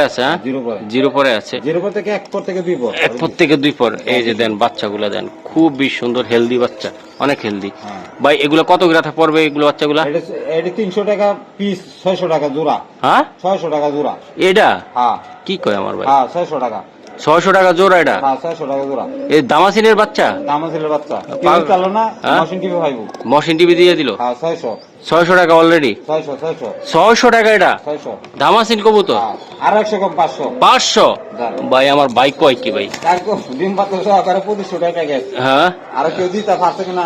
আছে, হ্যাঁ জিরো পরে আছে, জিরো পর থেকে এক পর থেকে দুই পর, এক পর থেকে দুই পর। এই যে দেন বাচ্চাগুলা দেন, খুবই সুন্দর হেলদি বাচ্চা, অনেক হেলদি। ভাই এগুলো কত গ্রাথা পড়বে এগুলো বাচ্চাগুলা? এটা 300 টাকা পিস, 600 টাকা জোড়া। হ্যাঁ 600 টাকা জোড়া এটা? হ্যাঁ কি কয় আমার ভাই? হ্যাঁ 600 টাকা। 600 টাকা জোড়া এটা? হ্যাঁ 600 টাকা জোড়া। এই দামাসিনের বাচ্চা? দামাসিলের বাচ্চা কেউ চালো না, মেশিন টিভি পাইবো। মেশিন টিভি দিয়ে দিল? হ্যাঁ 600 600 টাকা অলরেডি? 600 টাকা এটা 600 দামাসিন কবুতর। আর 100 কম 500। 500? ভাই আমার বাইক কয় কি ভাই? একদম ডিম বাচ্চা সহকারে 2500 টাকা প্যাকেজ। হ্যাঁ আর কেউ দিতে পারছে কিনা?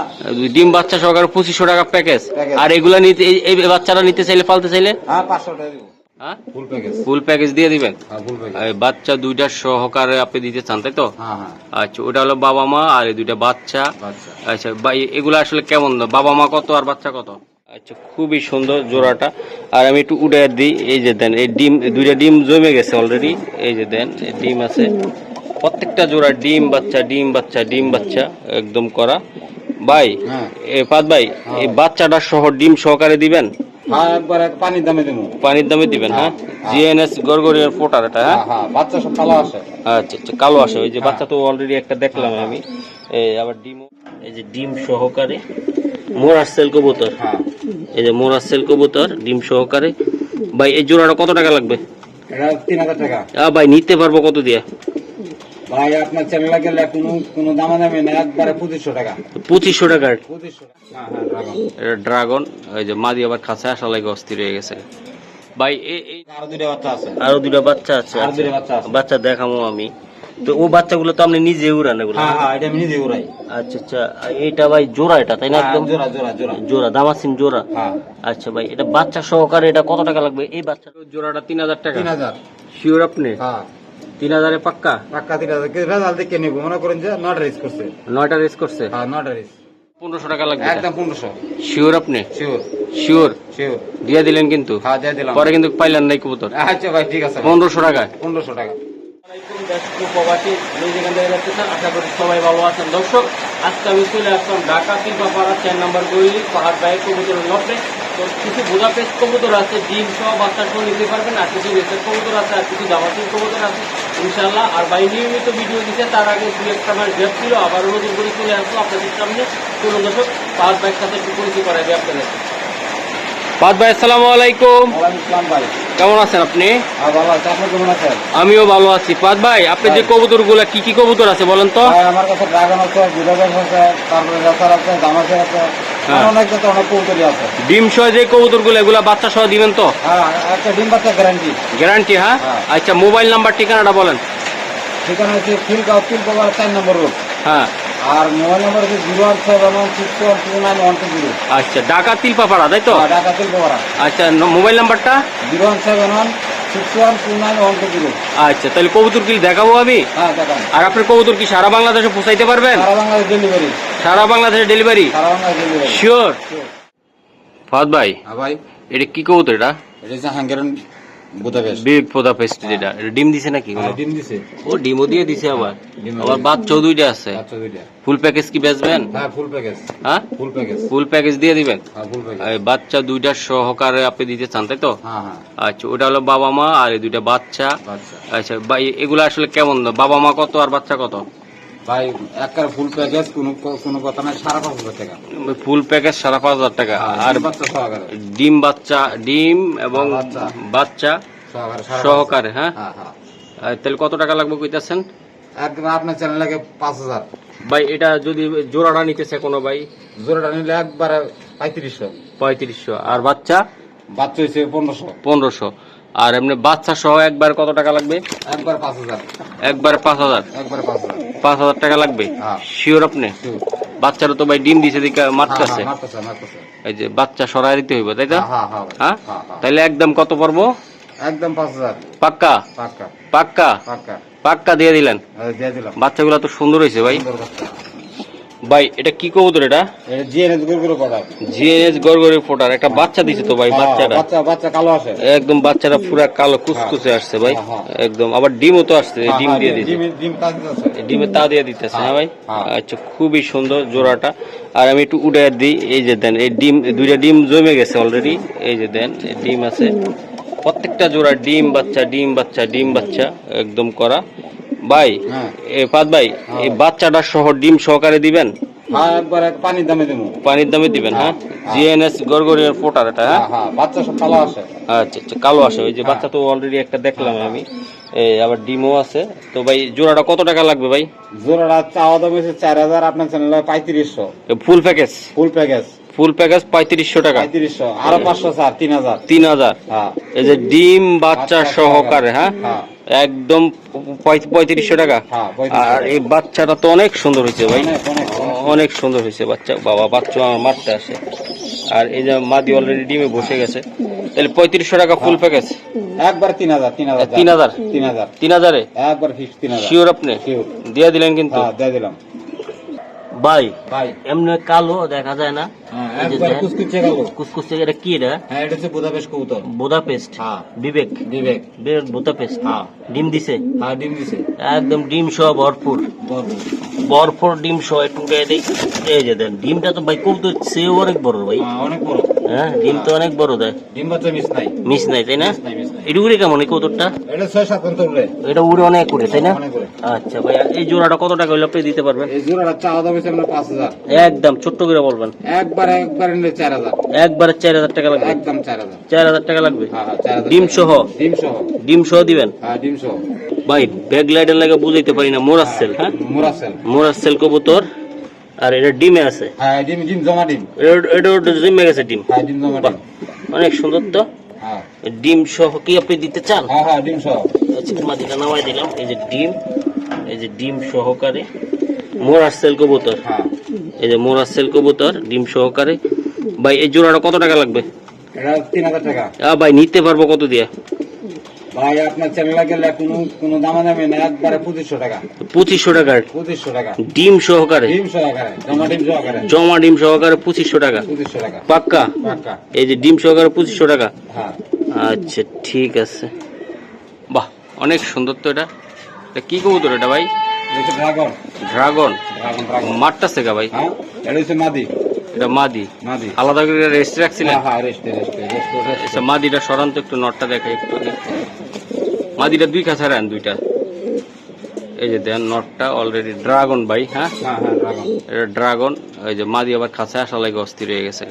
ডিম বাচ্চা সহকারে 2500 টাকা প্যাকেজ। আর এগুলা নিতে, এই বাচ্চারা নিতে চাইলে, পালতে চাইলে? হ্যাঁ 500 টাকা দিব। হ্যাঁ ফুল প্যাকেজ, ফুল প্যাকেজ দিয়ে দিবেন? হ্যাঁ ফুল প্যাকেজ। এই বাচ্চা দুইটা সহকারে আপনি দিতে চান তাই তো? হ্যাঁ হ্যাঁ আচ্ছা ওটা হলো বাবা মা, আর এই দুইটা বাচ্চা। আচ্ছা আচ্ছা ভাই এগুলা আসলে কেমন, বাবা মা কত আর বাচ্চা কত? আচ্ছা খুবই সুন্দর জোড়াটা। আর আমি একটু উড়ে দিই, এই যে দেন এই ডিম, দুইটা ডিম জমে গেছে অলরেডি। এই যে দেন ডিম আছে প্রত্যেকটা জোড়া, ডিম বাচ্চা ডিম বাচ্চা ডিম বাচ্চা একদম করা। ভাই এ পাত ভাই এই বাচ্চাটা সহ ডিম সহকারে দিবেন? হ্যাঁ একবার পানির দামে দেবো। পানির দামে দিবেন? হ্যাঁ জিএনএস গরগরিয়ার ফোটার এটা? হ্যাঁ হ্যাঁ বাচ্চা সব কালো আসে। আচ্ছা আচ্ছা কালো আসে, ওই যে বাচ্চা তো অলরেডি একটা দেখলাম আমি। এই আবার ডিম, এই যে ডিম সহকারে মোরাসেল কবুতর। হ্যাঁ এই যে মোরাসেল কবুতর ডিম সহকারে। ভাই এই জোড়াটা কত টাকা লাগবে? এটা 3000 টাকা। ভাই নিতে পারবো কত দিয়ে? ভাই আপনার চ্যানেলে গেলে কোনো দামাদামি না, একবারে 2500 টাকা। 2500 টাকার? 2500 টাকা। হ্যাঁ হ্যাঁ ড্রাগন। এটা ড্রাগন। ওই যে মাদি আবার খাঁচায় আসা লাগে অস্থির হয়ে গেছে। ভাই এই আরো দুইটা বাচ্চা আছে। আরো দুইটা বাচ্চা আছে? আরো দুইটা বাচ্চা আছে। বাচ্চা দেখামো আমি তো। ও বাচ্চাগুলো তো আপনি নিজে উড়ান এগুলো? হ্যাঁ হ্যাঁ এটা আমি নিজে উড়াই। আচ্ছা আচ্ছা এইটা ভাই জোড়া এটা তাই না? একদম জোড়া জোড়া জোড়া জোড়া দামাসিন জোড়া। হ্যাঁ আচ্ছা ভাই এটা বাচ্চা সহকারে এটা কত টাকা লাগবে? এই বাচ্চা জোড়াটা 3000 টাকা? 3000। শিওর আপনি? হ্যাঁ 3000 এ পাক্কা? পাক্কা 3000। রেজাল্ট দেখে নেব, মনে করেন যে 9টা রেস করছে। 9টা রেস করছে? হ্যাঁ 9টা রেস। 1500 টাকা লাগবে একদম 1500। শিওর আপনি? Sure sure? শিওর দিয়ে দিলেন কিন্তু? হ্যাঁ দিয়ে দিলাম। পরে কিন্তু পাইলেন নাই কবুতর। আচ্ছা ভাই ঠিক আছে। 1500 টাকা? 1500 টাকা। আশা করি সবাই ভালো আছেন। দর্শক আজকে আমি চলে আসলাম ঢাকা তিলপাড়া 4 নম্বর গলি পাহাড় বাইক কবুতরের লপে। তো কিছু বুদাপেস্ট কবুতর আছে, ডিম সহ বাচ্চা সহ নিতে পারবেন। আর কিছু রেসের কবুতর আছে, আর কিছু দামাতির কবুতর আছে ইনশাল্লাহ। আর ভাই নিয়মিত ভিডিও দিচ্ছে, তার আগে 2-1টা মাস গ্যাপ ছিল, আবার নতুন করে চলে আসলো আপনাদের সামনে। চলুন দর্শক পাহাড় বাইক সাথে একটু পরিচয় করাই দিই আপনাদের। পাহাড় ভাই আসসালামু আলাইকুম। ওয়ালাইকুম ভাই। কেমন আছেন আপনি? ভালো আছি, আপনি কেমন আছেন? আমিও ভালো আছি। পাহাড় ভাই আপনি যে কবুতর গুলা কি কি কবুতর আছে বলেন তো? ভাই আমার কাছে ড্রাগন আছে, বুদাপেস্ট আছে, তারপরে রেসার আছে, দামাসের আছে, অনেক জাতের অনেক কবুতরই আছে। ডিম সহ যে কবুতর গুলো এগুলা বাচ্চা সহ দিবেন তো? হ্যাঁ একটা ডিম বাচ্চা গ্যারান্টি। গ্যারান্টি? হ্যাঁ আচ্ছা মোবাইল নাম্বার ঠিকানাটা বলেন। ঠিকানা হচ্ছে খিলগাঁও তিলপাড়া 4 নম্বর রোড। হ্যাঁ আর মোবাইল নাম্বার হচ্ছে 017161290। আচ্ছা ঢাকা তিলপাড়া তাই তো? ঢাকা তিলপাড়া। আচ্ছা মোবাইল নাম্বারটা? 017161290। আচ্ছা তাহলে কবুতর কি দেখাবো আমি? হ্যাঁ দেখান। আর আপনার কবুতর কি সারা বাংলাদেশে পৌঁছাইতে পারবেন? সারা বাংলাদেশ ডেলিভারি। সারা বাংলাদেশে ডেলিভারি? সারা বাংলাদেশ ডেলিভারি। শিওর? ফাহাদ ভাই হ্যাঁ ভাই এটা কি কবুতর? এটা এটা হচ্ছে হাঙ্গেরিয়ান বুদাপেস্ট। Big Budapest. যেটা ডিম দিছে নাকি? ডিম দিছে। ও ডিমও দিয়ে দিছে আবার? আবার বাচ্চাও দুইটা আছে? আচ্ছা দুইটা। ফুল প্যাকেজ কি বেচবেন? হ্যাঁ ফুল প্যাকেজ। হ্যাঁ ফুল প্যাকেজ। ফুল প্যাকেজ দিয়ে দিবেন? হ্যাঁ ফুল প্যাকেজ। এই বাচ্চা দুইটা সহকারে আপনি দিতে চান তাই তো? হ্যাঁ হ্যাঁ আচ্ছা ওটা হলো বাবা মা, আর এই দুইটা বাচ্চা। আচ্ছা আচ্ছা ভাই এগুলো আসলে কেমন, বাবা মা কত আর বাচ্চা কত? ভাই একবার ফুল প্যাকেজ কোনো কথা নাই, 5,500 টাকা। ফুল প্যাকেজ 5,500 টাকা। আর বাচ্চা সহকারে ডিম বাচ্চা, ডিম এবং বাচ্চা সহকারে? হ্যাঁ হ্যাঁ হ্যাঁ। তাহলে কত টাকা লাগবে কইতাছেন? একদম আপনার চ্যানেল লাগে 5,000। ভাই এটা যদি জোড়াটা নিতেছে কোনো ভাই? জোড়াটা নিলে একবারে 3500। 3500। আর বাচ্চা? বাচ্চা হয়েছে 1500। 1500। আর এমনি বাচ্চা সহ একবার কত টাকা লাগবে? একবার 5,000। একবার 5000? একবার 5,000। 5000 টাকা লাগবে? হ্যাঁ শিওর আপনি? বাচ্চারা তো ভাই ডিম দিছে দিকে মারতেছে। মারতেছে। এই যে বাচ্চা সরাই দিতে হইব তাই তো? হ্যাঁ হ্যাঁ হ্যাঁ তাহলে একদম কত পড়বো? একদম 5,000। পাক্কা? পাক্কা পাক্কা পাক্কা। পাক্কা দিয়ে দিলেন? দিয়ে দিলাম। বাচ্চাগুলো তো সুন্দর হয়েছে ভাই। সুন্দর বাচ্চা। ভাই এটা কি কবুতর? এটা জিএনএস গরগরে পড়া। জিএনএস গরগরে ফোটার একটা বাচ্চা দিছে তো ভাই? বাচ্চাটা বাচ্চা কালো আসে একদম, বাচ্চাটা পুরা কালো কুচকুচে আসছে ভাই একদম। আবার ডিমও তো আসছে, ডিম দিয়ে দিছে, ডিমে তা দিয়ে দিতেছে। হ্যাঁ ভাই আচ্ছা খুবই সুন্দর জোড়াটা। আর আমি একটু উড়ে দিই, এই যে দেন এই ডিম, দুইটা ডিম জমে গেছে অলরেডি। এই যে দেন ডিম আছে প্রত্যেকটা জোড়া ডিম বাচ্চা ডিম বাচ্চা ডিম বাচ্চা একদম করা। ভাই হ্যাঁ ফাদ ভাই এই বাচ্চাটা সহ ডিম সহকারে দিবেন? হ্যাঁ একবার পানির দামে দেবো। পানির দামে দিবেন? হ্যাঁ জিএনএস গরগরিয়ার ফোটার এটা। হ্যাঁ হ্যাঁ বাচ্চা সব কালো আসে। আচ্ছা আচ্ছা কালো আসে, ওই যে বাচ্চা তো অলরেডি একটা দেখলাম আমি, আবার ডিমও আছে। তো ভাই জোড়াটা কত টাকা লাগবে ভাই? জোড়াটা চাওয়া দাম হচ্ছে 4000, আপনার চ্যানেলে 3500। Full package? Full package. Full package 3500 টাকা। 3500 আরো 500 স্যার 3000। 3000। হ্যাঁ এই যে ডিম বাচ্চা সহকারে। হ্যাঁ হ্যাঁ একদম 3500 টাকা। হ্যাঁ আর এই বাচ্চাটা তো অনেক সুন্দর হয়েছে ভাই, অনেক অনেক অনেক সুন্দর হয়েছে বাচ্চা। বাবা বাচ্চা আমার মারতে আসে। আর এই যে মাদি অলরেডি ডিমে বসে গেছে। তাহলে 3500 টাকা ফুল প্যাকেজ। একবার 3000 3000 3000 3000 3000-এ একবার ফিক্স 3000 শিওর আপনি? শিওর দিয়ে দিলেন কিন্তু হ্যাঁ দিয়ে দিলাম ভাই। ভাই। এমনি কালো দেখা যায় না, হ্যাঁ এই যে একবার দেখেন, কুচকুচে গেল। কুচকুচে। এটা কি এটা? হ্যাঁ এটা হচ্ছে বুদাপেস্ট কবুতর। বুদাপেস্ট? হ্যাঁ বিবেক বিবেক। বিবেক বুদাপেস্ট। হ্যাঁ ডিম দিছে? হ্যাঁ ডিম দিছে একদম ডিম সহ ভরপুর, ভরপুর। ভরপুর ডিম সহ। একটু গায়ে দেই। এই যে দেন ডিমটা তো ভাই কবুতর সেও অনেক বড় ভাই। হ্যাঁ অনেক বড়। হ্যাঁ ডিম তো অনেক বড় দেয়। ডিম বাচ্চা মিস নাই। মিস নাই তাই না? মিস নাই মিস নাই। এটা উড়ে কেমন এই কবুতরটা? এটা 6-7 ঘন্টা উড়ে। এটা উড়ে অনেক উড়ে তাই না? অনেক উড়ে। আচ্ছা ভাই এই জোড়াটা কত টাকা হইলে আপনি দিতে পারবেন? এই জোড়াটা চাওয়া দাম হচ্ছে আপনার 5000। একদম ছোট্ট করে বলবেন। একবার নিলে 4000। একবারে 4000 টাকা লাগবে? একদম 4000। 4000 টাকা লাগবে? হ্যাঁ হ্যাঁ 4000। ডিম সহ? ডিম সহ। ডিম সহ দিবেন? হ্যাঁ ডিম সহ। ভাই ব্যাগ লাইটের লাগে বুঝাইতে পারি না। মোরাসেল? হ্যাঁ মোরাসেল। মোরাসেল কবুতর। আর এটা ডিমে আছে? হ্যাঁ ডিম ডিম জমা ডিম। এটা জিমে গেছে ডিম? হ্যাঁ ডিম জমা ডিম। অনেক সুন্দর তো। হ্যাঁ ডিম সহ কি আপনি দিতে চান? হ্যাঁ হ্যাঁ ডিম সহ। আচ্ছা মাটিটা নামাই দিলাম। এই যে ডিম, এই যে ডিম সহকারে মোরাসেল কবুতর। হ্যাঁ এই যে মোরাসেল কবুতর ডিম সহকারে। ভাই এই জোড়াটা কত টাকা লাগবে? এটা 3000 টাকা। ভাই নিতে পারবো কত দিয়ে? ভাই আপনার চ্যানেলে গেলে কোনো দামাদামি না, একবারে 2500 টাকা। 2500 টাকা 2500 টাকা ডিম সহকারে? ডিম সহকারে জমা ডিম সহকারে। জমা ডিম সহকারে 2500 টাকা? 2500 টাকা পাক্কা? পাক্কা। এই যে ডিম সহকারে 2500 টাকা। হ্যাঁ আচ্ছা ঠিক আছে। বাহ অনেক সুন্দর তো। এটা এটা কি কবুতর এটা ভাই? এটা ড্রাগন। ড্রাগন? Dragon dragon. মাঠটা থেকে ভাই? হ্যাঁ এটা হচ্ছে মাদি। এটা মাদি? মাদি। আলাদা করে রেস্ট রাখছিলেন? হ্যাঁ রেস্টে রেস্টে আচ্ছা মাদিটা সরান তো একটু, নটটা দেখাই একটু। মাদিটা দুই কাছে রান দুইটা। এই যে দেন নটটা অলরেডি ড্রাগন ভাই। হ্যাঁ হ্যাঁ হ্যাঁ ড্রাগন। এটা ড্রাগন। ওই যে মাদি আবার খাঁচায় আসা লাগে অস্থির হয়ে গেছে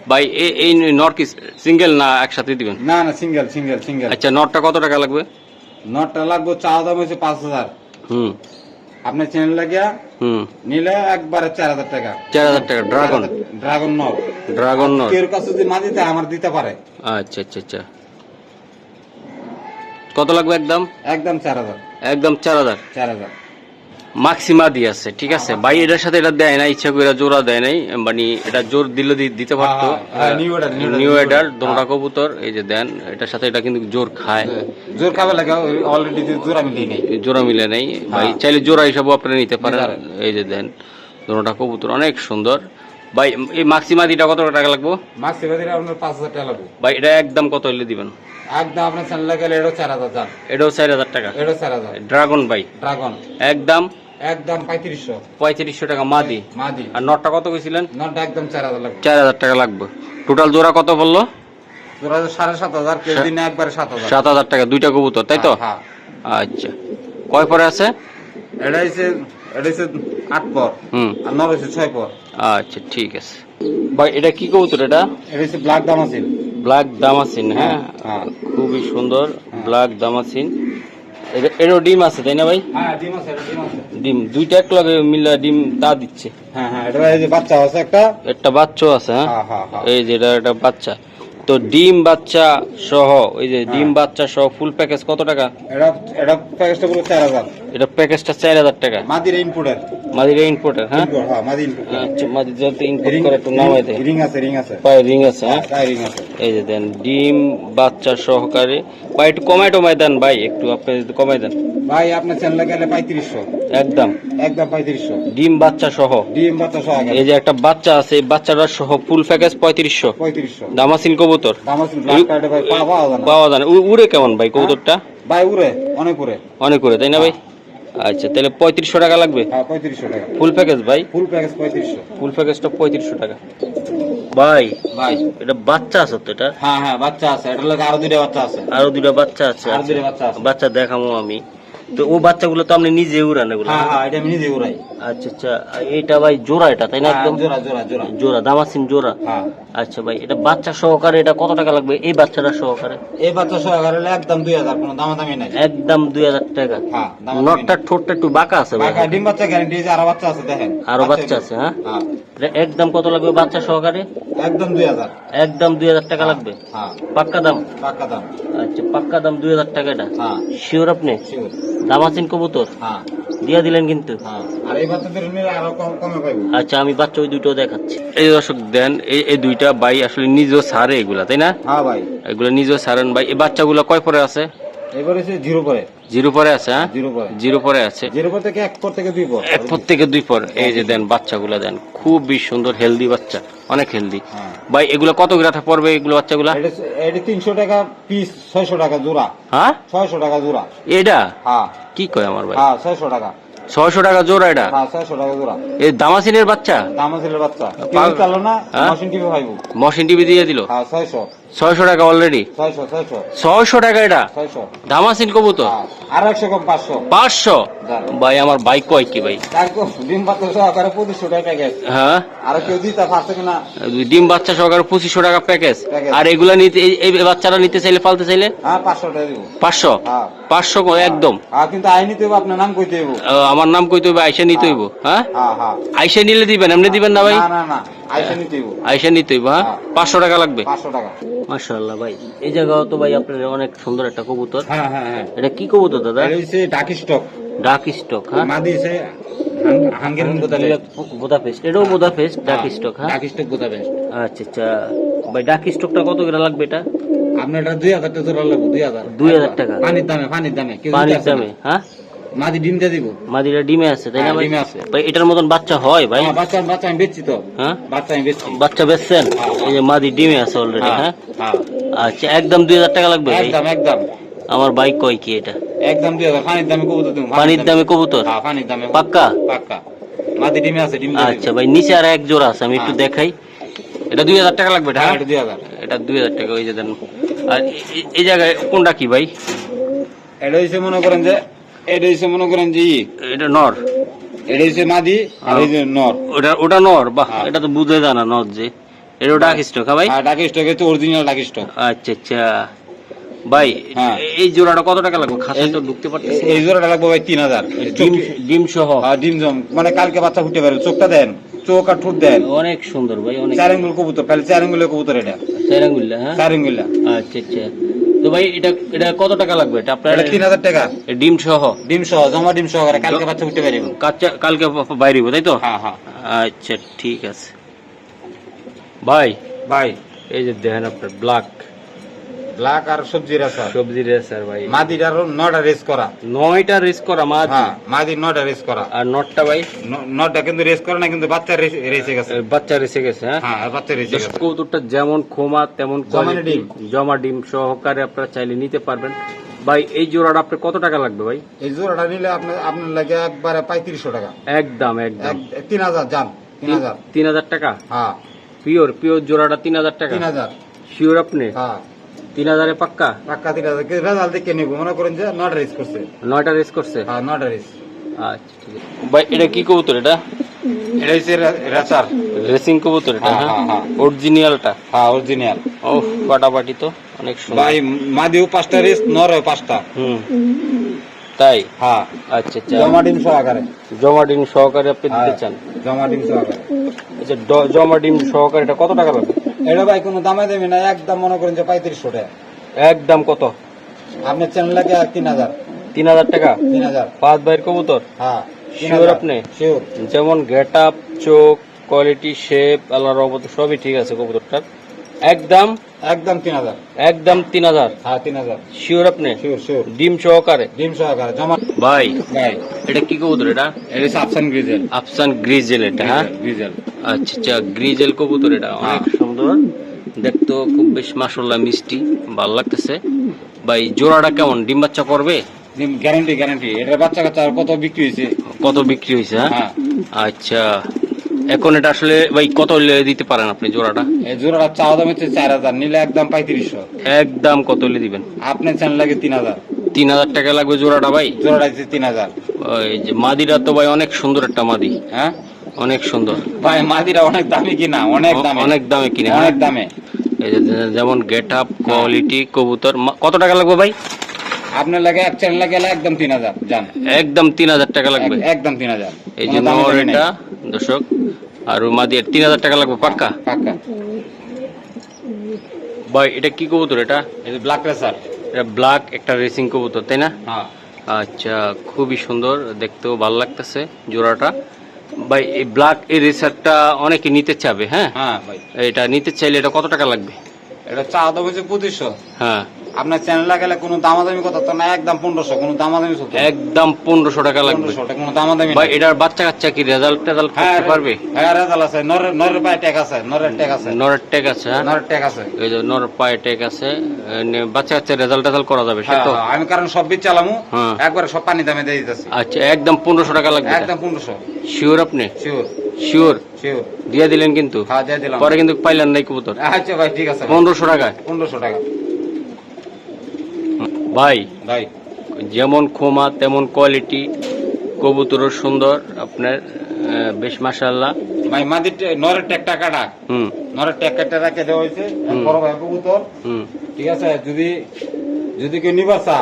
ভাই। এই নট কি সিঙ্গেল না একসাথে দিবেন? না না সিঙ্গেল সিঙ্গেল সিঙ্গেল। আচ্ছা নটটা কত টাকা লাগবে? নটটা লাগবে চাওয়া দাম হচ্ছে 5000। হুম আপনার চ্যানেল লাগিয়া হুম নিলে একবারে 4000 টাকা। 4000 টাকা dragon? Dragon not. Dragon not. কেউ কাছে যদি মাদি দেয় আমার দিতে পারে। আচ্ছা আচ্ছা আচ্ছা কত লাগবে একদম? একদম 4000। একদম 4000? 4000 মাক্সিমা দিয়ে আছে ঠিক আছে ভাই। এটার সাথে এটা দেয় না, ইচ্ছা করে জোড়া দেয় নাই, মানে এটা জোর দিলে দিতে পারতো। নিউ এডার দোনটা কবুতর। এই যে দেন এটার সাথে এটা কিন্তু জোর খায়। জোর খাবে লাগে অলরেডি জোড়া মিলিয়ে নেই। জোড়া মিলে নেই ভাই, চাইলে জোড়া হিসাবে আপনারা নিতে পারেন। এই যে দেন দোনটা কবুতর অনেক সুন্দর ভাই। এই মাক্সিমাদিটা কত টাকা লাগবে? মাক্সিমাদিটা আপনার 5000 টাকা লাগবে ভাই। এটা একদম কত হইলে দিবেন? একদম আপনার চ্যানেল গেলে এটাও 4000। এটাও 4000 টাকা? এটাও 4000। ড্রাগন ভাই? ড্রাগন একদম? একদম 3500। 3500 টাকা মাদি? মাদি। আর নটটা কত কইছিলেন? নটটা একদম 4000 লাগবে। 4000 টাকা লাগবে। টোটাল জোড়া কত বললো? জোড়া 7500। কেউ দিনে একবারে 7000। 7000 টাকা দুইটা কবুতর তাই তো? হ্যাঁ। আচ্ছা কয় পরে আছে? এটা হচ্ছে 8 পর। হুম আর নর হচ্ছে 6 পর। আচ্ছা ঠিক আছে ভাই। এটা কি কবুতর এটা? এটা হচ্ছে ব্ল্যাক দামাসিন। ব্ল্যাক দামাসিন? হ্যাঁ হ্যাঁ খুবই সুন্দর ব্ল্যাক দামাসিন। এরও ডিম আছে তাই না ভাই? হ্যাঁ ডিম আছে ডিম আছে। ডিম দুইটা এক লগে মিলা ডিম তা দিচ্ছে? হ্যাঁ হ্যাঁ এটা এই যে বাচ্চা আছে একটা। একটা বাচ্চাও আছে? হ্যাঁ হ্যাঁ হ্যাঁ হ্যাঁ। এই যে এটা একটা বাচ্চা। তো ডিম বাচ্চা সহ ওই যে ডিম বাচ্চা সহ ফুল প্যাকেজ কত টাকা? এটা এটা প্যাকেজটা পুরো 4000। এটা প্যাকেজটা 4000 টাকা? মাদির ইনপুটের। মাদির ইম্পোর্টার? হ্যাঁ হ্যাঁ মাদি ইনপুট। আচ্ছা মাদি যত ইম্পোর্ট করে একটু নামাই দেয়। রিং আছে রিং আছে। পায়ে রিং আছে? হ্যাঁ গায়ে রিং আছে। এই যে দেন ডিম বাচ্চা সহকারে ভাই। একটু কমাই টমাই দেন ভাই, একটু আপনি যদি কমাই দেন। ভাই আপনার চ্যানেলে গেলে 3500। একদম? একদম 3500। ডিম বাচ্চা সহ? ডিম বাচ্চা সহ। এই যে একটা বাচ্চা আছে, এই বাচ্চাটা সহ ফুল প্যাকেজ 3500? 3500। দামাসিন কবুতর? দামাসিন ব্ল্যাক কার্ডে ভাই পাওয়া যায় না। পাওয়া যায় না? উড়ে কেমন ভাই কবুতরটা? ভাই উড়ে অনেক উড়ে। অনেক উড়ে তাই না ভাই? আচ্ছা তাহলে 3500 টাকা লাগবে? হ্যাঁ 3500 টাকা ফুল প্যাকেজ ভাই? Full package 3500। ফুল প্যাকেজটা 3500 টাকা। ভাই ভাই এটা বাচ্চা আছে তো এটা? হ্যাঁ হ্যাঁ বাচ্চা আছে, এটা লাগে আরো 2টা বাচ্চা আছে। আরো 2টা বাচ্চা আছে? আরো 2টা বাচ্চা আছে। বাচ্চা দেখামো আমি। তো ও বাচ্চাগুলো তো আপনি নিজে উড়ান এগুলো? হ্যাঁ হ্যাঁ এটা আমি নিজে উড়াই। আচ্ছা আচ্ছা, এইটা ভাই জোড়া এটা তাই না? একদম জোড়া জোড়া জোড়া জোড়া, দামাসিন জোড়া। হ্যাঁ। আচ্ছা ভাই, এটা বাচ্চা সহকারে এটা কত টাকা লাগবে এই বাচ্চাটা সহকারে? এই বাচ্চা সহকারে একদম 2000, কোনো দামাদামি নাই। একদম 2000 টাকা। হ্যাঁ দামাদামি নটটা ঠোঁটটা একটু বাঁকা আছে ভাই। বাঁকা, ডিম বাচ্চা গ্যারান্টি, আরো বাচ্চা আছে দেখেন। আরো বাচ্চা আছে? হ্যাঁ। হ্যাঁ এটা একদম কত লাগবে বাচ্চা সহকারে? একদম 2000। একদম 2000 টাকা লাগবে? হ্যাঁ পাক্কা দাম? পাক্কা দাম। আচ্ছা পাক্কা দাম 2000 টাকা এটা? হ্যাঁ শিওর আপনি? শিওর। দামাসিন কবুতর হ্যাঁ দিয়া দিলেন কিন্তু। হ্যাঁ, আর এই বাচ্চাদের নিলে আরো কমে পাইবো। আচ্ছা আমি বাচ্চা ওই দুটো দেখাচ্ছি। এই দর্শক দেন, এই দুইটা ভাই আসলে নিজেও সারে এগুলা তাই না? হ্যাঁ ভাই এগুলা নিজেও সারেন ভাই। এই বাচ্চাগুলো কয় পরে আছে? এবারে সে 0 পরে। 0 পরে আছে? হ্যাঁ 0 পরে। 0 পরে আছে। 0 পর থেকে 1 পর থেকে 2 পর। 1 পর থেকে 2 পর। এই যে দেন বাচ্চাগুলা দেন, খুবই সুন্দর হেলদি বাচ্চা, অনেক হেলদি। হ্যাঁ ভাই এগুলো কত গ্রাটা পড়বে এগুলো বাচ্চাগুলা? এটা 300 টাকা পিস, 600 টাকা জোড়া। হ্যাঁ 600 টাকা জোড়া। এটা হ্যাঁ কি কয় আমার ভাই? হ্যাঁ 600 টাকা। 600 টাকা জোড়া এটা? হ্যাঁ 600 টাকা জোড়া। এই দামাসিনের বাচ্চা? দামাসিলের বাচ্চা কেউ চালো না, হ্যাঁ? মেশিন টিপে পাইবো। মশিন টিভি দিয়ে দিল? হ্যাঁ 600 600 টাকা অলরেডি? 600 600 টাকা এটা 600। দামাসিন কবুতর? হ্যাঁ আর 100 কম 500। 500? ভাই আমার বাইক কয় কি ভাই? একদম ডিম বাচ্চা সহকারে 2500 টাকা প্যাকেজ। হ্যাঁ আর কেউ দিতে পারছে কিনা? ডিম বাচ্চা সহকারে 2500 টাকা প্যাকেজ। প্যাকেজ। আর এগুলা নিতে এই বাচ্চারা নিতে চাইলে পালতে চাইলে? হ্যাঁ 500 টাকা দিব। 500? হ্যাঁ 500 একদম? হ্যাঁ কিন্তু আই নিতে হবে, আপনার নাম কইতে হইব। আমার নাম কইতে হবে, আইসা নিতে হইব? হ্যাঁ হ্যাঁ হ্যাঁ আইসা নিলে দিবেন, এমনি দিবেন না ভাই? না না না আইসা নিতে হইব। আইসা নিতে হইব? হ্যাঁ হ্যাঁ। 500 টাকা লাগবে? 500 টাকা। মাশাআল্লাহ ভাই, এই জায়গাও তো ভাই আপনার অনেক সুন্দর একটা কবুতর। হ্যাঁ হ্যাঁ হ্যাঁ এটা কি কবুতর দাদা? এটা হইছে ডাক স্টক। ডাক স্টক? হ্যাঁ মাদি হইছে হাঙ্গেরিয়ান বুদাপেস্ট। এটাও বুদাপেস্ট ডাক স্টক? হ্যাঁ ডাক স্টক বুদাপেস্ট। আচ্ছা আচ্ছা ভাই, ডাক স্টকটা কত করে লাগবে এটা? আপনার এটা 2000 টাকা জোড়া লাগবে। 2000 টাকা? পানির দামে পানির দামে কেউ পানির দিতে আসে না। দামে? হ্যাঁ মাদি ডিম দিয়ে দিব। মাদিরা ডিমে আছে তাই না হ্যাঁ, ভাই? ডিমে আছে। ভাই এটার মতন বাচ্চা হয় ভাই? হ্যাঁ, বাচ্চা বাচ্চা আমি বেচছি তো। হ্যাঁ বাচ্চা আমি বেচছি। বাচ্চা বেচছেন? হ্যাঁ। এই যে মাদি ডিমে আছে অলরেডি? হ্যাঁ হ্যাঁ হ্যাঁ আচ্ছা, একদম 2000 টাকা লাগবে ভাই? একদম একদম আমার বাইক কয় কি এটা? একদম 2000। পানির দামে কবুতর দিব। পানির দামে কবুতর? হ্যাঁ পানির দামে পাক্কা? পাক্কা। মাদি ডিমে আছে, ডিম দিয়ে দিব। আচ্ছা ভাই, নিচে আর এক জোড়া আছে, আমি একটু হ্যাঁ। দেখাই। এটা 2000 টাকা লাগবে এটা? হ্যাঁ হ্যাঁ? এটা 2000। এটা 2000 টাকা। ওই যে দেন। আর এই জায়গায় কোনটা কি ভাই? এটা হইছে মনে করেন যে এটা নর? এটা হইছে মাদি আর এই যে নর। ওটা নর? বাহ, হ্যাঁ। এটা তো বুঝে জানা নর যে। এটা ডাক স্টক? হ্যাঁ ভাই? আর ডাক স্টক হচ্ছে অরিজিনাল ডাক স্টক। আচ্ছা আচ্ছা ভাই, হ্যাঁ। এই জোড়াটা কত টাকা লাগবে? খাসা তো ঢুকতে পারতেছি না। এই জোড়াটা লাগবে ভাই 3000। ডিম সহ? আর ডিম জম মানে কালকে বাচ্চা ফুটে পারবে। চোখটা দেন, চোখ আর ঠোঁট দেন। অনেক সুন্দর ভাই, অনেক। 4 আঙ্গুল কবুতর, খালি 4 আঙ্গুলের কবুতর এটা। চারাঙ্গুল্লা? হ্যাঁ 4 আঙ্গুল। আচ্ছা আচ্ছা। তো ভাই এটা কত টাকা লাগবে এটা আপনার? এটা 3000 টাকা। ডিম সহ? ডিম সহ, জমা ডিম সহকারে কালকে বাচ্চা ফুটে পারবে। কালকে বাইরে তাই তো? হ্যাঁ হ্যাঁ আচ্ছা ঠিক আছে ভাই। ভাই এই যে দেখেন আপনার ব্ল্যাক ব্ল্যাক আর সবজি রাসা সবজি রেসার ভাই, মাদিটার 9টা রেস করা। 9টা রেস করা মাছ? হ্যাঁ মাদি 9টা রেস করা। আর নটটা ভাই? 9টা কিন্তু রেস করে না, কিন্তু বাচ্চা রেসে গেছে। বাচ্চা রেসে গেছে? হ্যাঁ হ্যাঁ আর বাচ্চা রেসে গেছে। কবুতরটা যেমন খোমা তেমন জমানো ডিম। জমা ডিম সহকারে আপনারা চাইলে নিতে পারবেন ভাই। এই জোড়াটা আপনার কত টাকা লাগবে ভাই? এই জোড়াটা নিলে আপনার লাগে একবারে 3500 টাকা। একদম একদম 3000 জান। 3000। 3000 টাকা? হ্যাঁ পিওর জোড়াটা 3000 টাকা? 3000। শিওর আপনি? হ্যাঁ 3000 এ পাক্কা? পাক্কা 3000। রেজাল্ট দেখে নেব, মনে করেন যে 9টা রেস করছে। 9টা রেস করছে? হ্যাঁ 9টা রেস। আচ্ছা ঠিক আছে ভাই। এটা কি কবুতর এটা? এটা হচ্ছে রাচার রেসিং কবুতর এটা? হ্যাঁ, হ্যাঁ হ্যাঁ। অরিজিনালটা? হ্যাঁ অরিজিনাল। ও ফাটাফাটি তো, অনেক সুন্দর ভাই মাদিও 5টা রেস, নরও 5টা। হুম তাই? হ্যাঁ আচ্ছা আচ্ছা, জমা ডিম সহকারে। জমা ডিম সহকারে আপনি দিতে চান? জমা ডিম সহকারে। আচ্ছা জমা ডিম সহকারে এটা কত টাকা লাগবে? এটা ভাই কোনো দামে দেবে না, একদম মনে করেন যে 3500 টাকা। একদম কত? আপনার চ্যানেল লাগে 3000। 3000 টাকা? 3000। 5 বাইর কবুতর? হ্যাঁ শিওর আপনি? শিওর। যেমন গেট আপ, চোখ, কোয়ালিটি, শেপ, আল্লাহর রহমত সবই ঠিক আছে কবুতরটার? একদম 3000। একদম 3000? হ্যাঁ 3000। শিওর আপনি? Sure sure. ডিম সহকারে? ডিম সহকারে জমা। ভাই ভাই এটা কি কবুতর এটা? এটা হচ্ছে আফসান গ্রিজেল। আফসান গ্রিজেল এটা? হ্যাঁ গ্রিজেল। আচ্ছা আচ্ছা, গ্রিজেল কবুতর এটা অনেক সুন্দর দেখতে, খুব বেশ মাশাআল্লাহ মিষ্টি, ভালো লাগতেছে ভাই। জোড়াটা কেমন, ডিম বাচ্চা করবে? ডিম গ্যারান্টি গ্যারান্টি। এটা বাচ্চা কাচ্চা কত বিক্রি হয়েছে? কত বিক্রি হয়েছে? হ্যাঁ হ্যাঁ আচ্ছা এখন এটা আসলে ভাই কত হলে দিতে পারেন আপনি জোড়াটা? এই জোড়াটা চাওয়া দাম হচ্ছে 4000, নিলে একদম 3500। একদম কত হলে দিবেন? আপনার চ্যানেল লাগে 3000। 3000 টাকা লাগবে জোড়াটা ভাই? জোড়াটা হচ্ছে 3000। ওই যে মাদিটা তো ভাই অনেক সুন্দর একটা মাদি, হ্যাঁ অনেক সুন্দর ভাই, মাদিরা অনেক দামি কিনা, অনেক দামি, অনেক দামে কিনে, হ্যাঁ? অনেক দামে। এই যে যেমন গেট আপ, কোয়ালিটি, কবুতর কত টাকা লাগবে ভাই? আপনার লাগে এক চ্যানেল লাগে একদম 3000 জান, একদম 3000 টাকা লাগবে। একদম 3000। এই যে নর এটা দর্শক, আর মাদি 3000 টাকা লাগবে পাক্কা? পাক্কা। ভাই এটা কি কবুতর? এটা এই ব্ল্যাক রেসার, এটা ব্ল্যাক একটা রেসিং কবুতর, তাই না? হ্যাঁ। আচ্ছা, খুবই সুন্দর, দেখতেও ভালো লাগতেছে জোড়াটা। ভাই এই ব্ল্যাক এই রেসারটা অনেকে নিতে চাবে, হ্যাঁ? হ্যাঁ ভাই, এটা নিতে চাইলে এটা কত টাকা লাগবে? এটা চাওয়া দাম হচ্ছে 2500। হ্যাঁ, আপনার চ্যানেল লাগালে কোনো দামাদামি কথা তো না, একদম 1500, কোনো দামাদামি চলতো না। একদম 1500 টাকা লাগবে। 1500 টাকা, কোনো দামাদামি ভাই না। এটার বাচ্চা কাচ্চা কি রেজাল্ট হ্যাঁ করতে পারবে? হ্যাঁ, রেজাল্ট আছে, নরের পায়ে ট্যাগ আছে, নরের ট্যাগ আছে, নরের ট্যাগ আছে, হ্যাঁ? নরের ট্যাগ আছে। এই যে নরের পায়ে ট্যাগ আছে, বাচ্চা কাচ্চা রেজাল্ট করা যাবে, হ্যাঁ, সে তো? হ্যাঁ, আমি কারণ সব বীজ চালামু, হ্যাঁ। একবারে সব পানি দামে দিয়ে দিতেছি। আচ্ছা, একদম 1500 টাকা লাগবে? একদম 1500। শিওর আপনি? Sure sure sure. দিয়ে দিলেন কিন্তু? হ্যাঁ, দিয়ে দিলাম। পরে কিন্তু পাইলেন নাই কবুতর। আচ্ছা ভাই, ঠিক আছে। 1500 টাকায়? 1500 টাকা। ভাই ভাই যেমন খোমা তেমন কোয়ালিটি, কবুতরও সুন্দর আপনার, বেশ মাশাআল্লাহ। ভাই মাদির নরের ট্যাগটা কাটা, হুম নরের ট্যাগ কাটটা রাখে দেওয়া হয়েছে। হুম। বড় ভাই কবুতর, হুম, ঠিক আছে। যদি কেউ নিবা চা,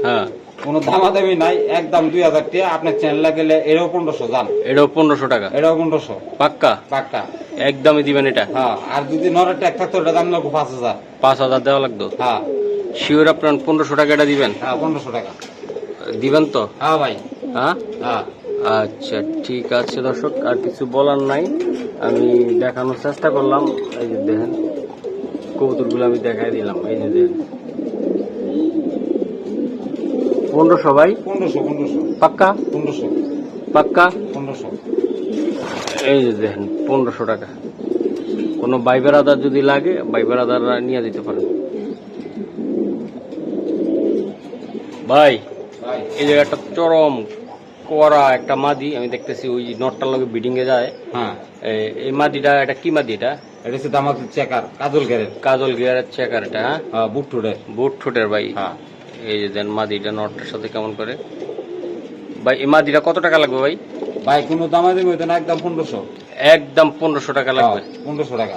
হ্যাঁ, কোনো দামাদামি নাই, একদম 2000 টাকা। আপনার চ্যানেল গেলে এটাও 1500 জান, এটাও 1500 টাকা? এটাও 1500 পাক্কা? পাক্কা, একদমই দিবেন এটা? হ্যাঁ। আর যদি নরের ট্যাগ থাকতো এটা দাম লাগবে 5000। 5000 দেওয়া লাগতো? হ্যাঁ শিওর আপনার 1500 টাকা এটা দিবেন? হ্যাঁ, 1500 টাকা দিবেন তো? হ্যাঁ ভাই, হ্যাঁ, হ্যাঁ। আচ্ছা ঠিক আছে দর্শক, আর কিছু বলার নাই, আমি দেখানোর চেষ্টা করলাম। এই যে দেখেন কবুতরগুলো আমি দেখাই দিলাম, এই যে দেখেন 1500 ভাই? 1500 পাক্কা? 1500 পাক্কা? 1500। এই যে দেখেন 1500 টাকা। কোনো ভাই বেড়াদার যদি লাগে, ভাই বেড়াদাররা নিয়ে দিতে পারেন। ভাই ভাই এই জায়গাটা চরম করা একটা মাদি আমি দেখতেছি, ওই নটটার লগে বিডিং এ যায়। হ্যাঁ, এই মাদিটা এটা কি মাদি? এটা এটা হচ্ছে দামাক চেকার, কাজল গেরের, কাজল গিয়ারের চেকার এটা, হ্যাঁ? হ্যাঁ, বুট টুডে। বুট ঠোঁটের ভাই। হ্যাঁ এই যে দেন মাদিটা নটটার সাথে কেমন করে। ভাই এই মাদিটা কত টাকা লাগবে ভাই? ভাই, কোনো দামাদামি হইতো না, একদম 1500। একদম 1500 টাকা লাগবে? 1500 টাকা।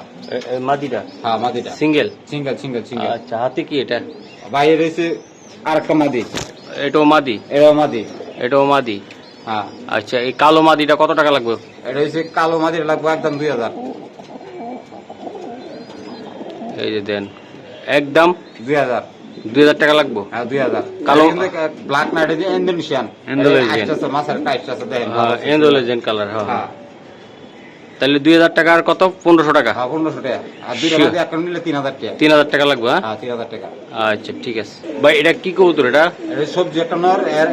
এই মাদিটা হ্যাঁ, মাদিটা সিঙ্গেল? Single single single. আচ্ছা, হাতে কি এটা? ভাই এর হচ্ছে আরেকটা মাদি, এটাও মাদি? এটাও মাদি। এটাও মাদি? হ্যাঁ। আচ্ছা, এই কালো মাদিটা কত টাকা লাগবে? এটা হচ্ছে কালো মাদির লাগবে একদম 2000। এই যে দেন একদম 2000। 2000 টাকা লাগবে? হ্যাঁ, 2000। কালো- ব্ল্যাক নাইট আছে, ইন্দোনেশিয়ান। ইন্দোনেশিয়ান। আছে মাছের টাইট আছে, দেখেন। ইন্দোলেজেন্ট কালার, হ্যাঁ। হ্যাঁ তাহলে 2000 টাকা আর কত? 1500 টাকা? হ্যাঁ, 1500 টাকা। আর দুইটা Sure. মাদি একটা নিলে 3000 টাকা। 3000 টাকা লাগবে, হ্যাঁ? হ্যাঁ, 3000 টাকা। আচ্ছা ঠিক আছে ভাই, এটা কি কবুতর? এটা এটা সবজি একটা নর, এর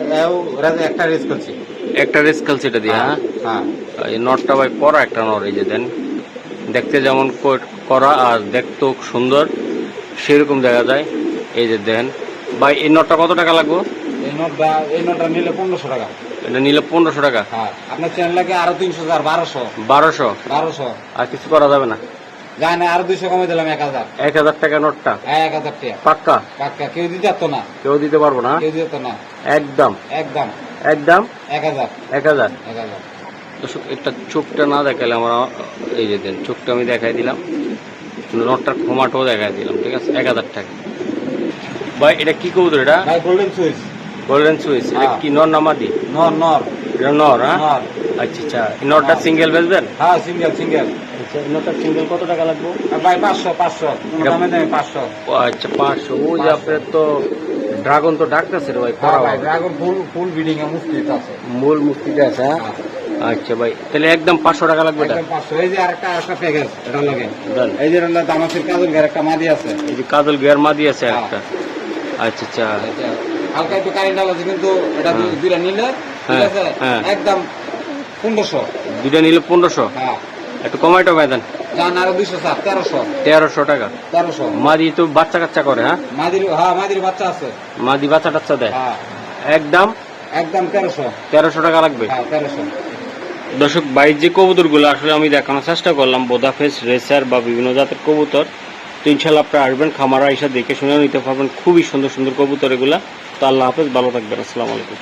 একটা রেস করছি। একটা রেস কালছে এটা দিয়ে, হ্যাঁ? হ্যাঁ এই নটটা ভাই করা একটা নর, এই যে দেন দেখতে যেমন করা আর দেখতেও সুন্দর সেরকম দেখা যায়। এই যে দেন ভাই, এই নটটা কত টাকা লাগবে? এই নোটটা নিলে 1500 টাকা। এটা নিলে 1500 টাকা? হ্যাঁ, আপনার চ্যানেল লাগে আরো 300, 1200। 1200? আর কিছু করা যাবে না? যায় না, আরো 200 কমে দিলাম, 1000। 1000 টাকা নোটটা? 1000 টাকা পাক্কা? পাক্কা। কেউ দিতে পারতো না, কেউ দিতে পারবো না? কেউ দিতে না। একদম একদম একদম 1000। 1000? 1000। দর্শক, একটা চোখটা না দেখালে আমরা, এই যে দেন চোখটা আমি দেখাই দিলাম, নটটার খোমাটাও দেখাই দিলাম, ঠিক আছে? 1000 টাকা। ভাই এটা কি কবুতর? এটা ভাই গোল্ডেন সুইচ। Golden switch? এটা হ্যাঁ। কি নর না মাদি? নর নর এটা নর, হ্যাঁ? নর। আচ্ছা আচ্ছা, এই নটটা হ্যাঁ। সিঙ্গেল বেচবেন? হ্যাঁ, সিঙ্গেল সিঙ্গেল। আচ্ছা, এই নটটা সিঙ্গেল কত টাকা লাগবে? ভাই 500 কোনো দামে নেই, 500। ও আচ্ছা, 500। ওই যে আপনার তো ড্রাগন তো ডাকতেছে রে ভাই, হ্যাঁ করা ভাই, ড্রাগন ফুল বিডিং এ মুস্তিত আছে। মূল মুক্তিটা আছে, হ্যাঁ? আচ্ছা ভাই, তাহলে একদম 500 টাকা লাগবে এটা? একদম 500। এই যে আরেকটা প্যাকেজ এটা লাগে। দেন। এই যে দামাসের কাজল ঘের একটা মাদি আছে। এই যে কাজল গিয়ার মাদি আছে হ্যাঁ। একটা? আচ্ছা আচ্ছা, হালকা একটু কারেন্ট আছে, কিন্তু এটা হ্যাঁ। দুইটা নিলে, ঠিক হ্যাঁ, আছে, হ্যাঁ। একদম 1500। দুইটা নিলে 1500? হ্যাঁ, একটু কমাই টমাই দেন। জান আরো 200, 1300। 1300 টাকা? 1300। মাদি তো বাচ্চা কাচ্চা করে, হ্যাঁ? মাদির বাচ্চা আছে। মাদি বাচ্চা টাচ্চা দেয়? হ্যাঁ, একদম একদম 1300। 1300 টাকা লাগবে? হ্যাঁ, 1300। দর্শক বাইর যে কবুতরগুলো আসলে আমি দেখানোর চেষ্টা করলাম, বোদাফেস, রেসার বা বিভিন্ন জাতের কবুতর। তো ইনশাল্লাহ আপনারা আসবেন, খামারা এসে দেখে শুনেও নিতে পারবেন। খুবই সুন্দর সুন্দর কবুতর এগুলা। তো আল্লাহ হাফেজ, ভালো থাকবেন, আসসালামু আলাইকুম।